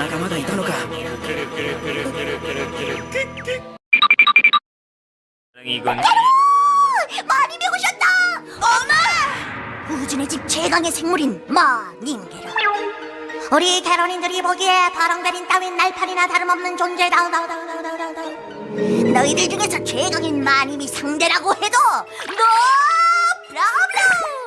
仲間がいたのか。마님이 오셨다! 어머! 우진의 집 최강의 생물인 마님게로. 우리 캐롤인들이 보기에 바람가린 따윈 날파리나 다름없는 존재다. 너희들 중에서 최강인 마님이 상대라고 해도 no problem!